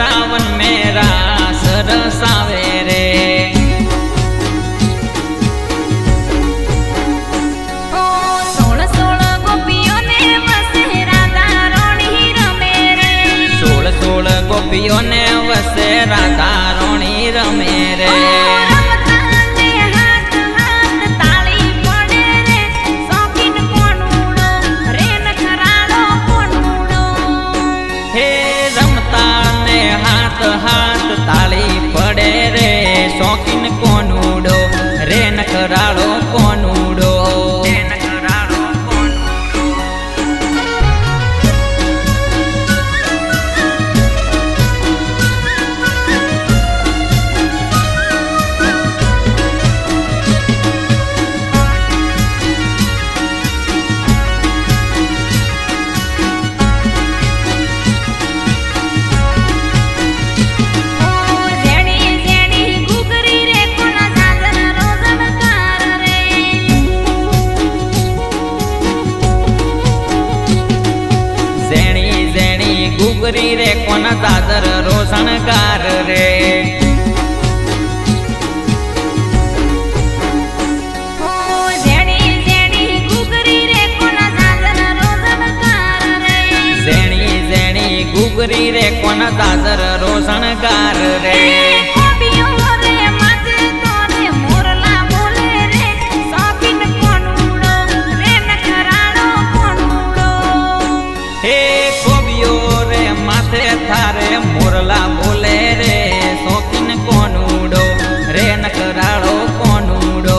रावण मेरा सरसावे रे। ओ 16 गोपियों ने वसे राधा रानी रमे रे। 16 गोपियों ने वसे राधा रानी रमे रे। हाथ ताली पड़े रे शौकीन कोनूडो रे नखराड़ो कोनूडो। गुगरी रे कोन दादर रोशनकार रे। ओ जेणी जेणी गुगरी रे कोन दादर रोशनकार रे। जेणी जेणी गुगरी रे कोन दादर रोशनकार रे। थारे मोरला बोले रे शौकीन कोनूडो रे नखराड़ो कोनूडो।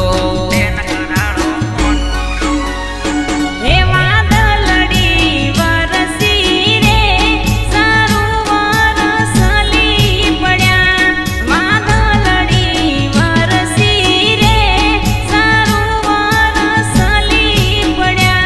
हे वादळड़ी वरसी रे सरोवर सली पड्या। वादळड़ी वरसी रे सरोवर सली पड्या।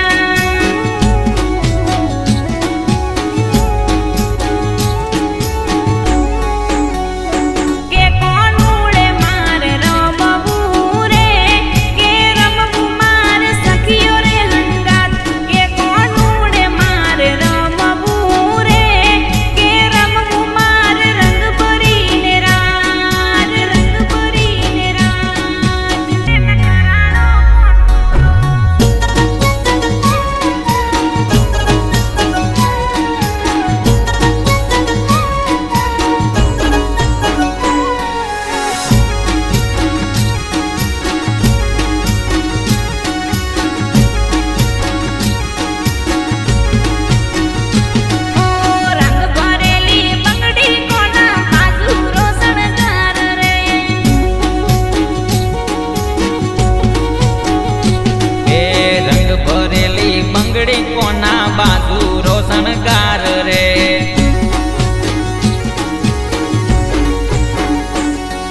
कोना बाजू रोशनकार रे।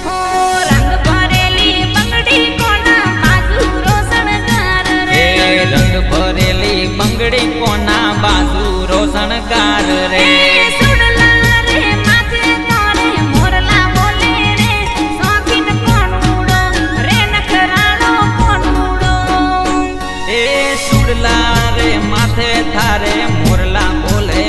ओ रंग भरेली बंगड़ी कोना बाजू रोशनकार रे। रंग भरेली बंगड़ी कोना बाजू रोशनकार रे। सुडला रे माथे तोरे मोरला बोले रे शौकीन कोनूडो रे नखराड़ो कोनूडो। ए सुडला रे माथे थारे मोरला बोले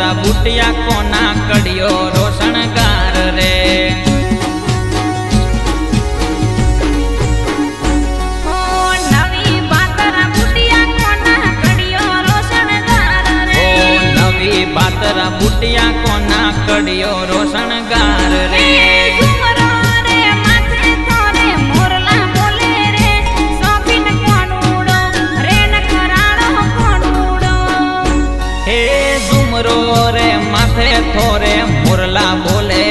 પાતરા બુટિયા કોના કડિયો રોશણગાર રે ઓ નવી પાતરા બુટિયા કોના કડિયો રોશણગાર રે નવી પાતરા બુટિયા કોના કડિયો રોશણગાર રે ઝુમરો રે માથે થોરે મોરલા બોલે રે શોખીન કોનુડો રે નખરાળો કોનુડો હે ઝુમરો રે માથે થોરે મોરલા બોલે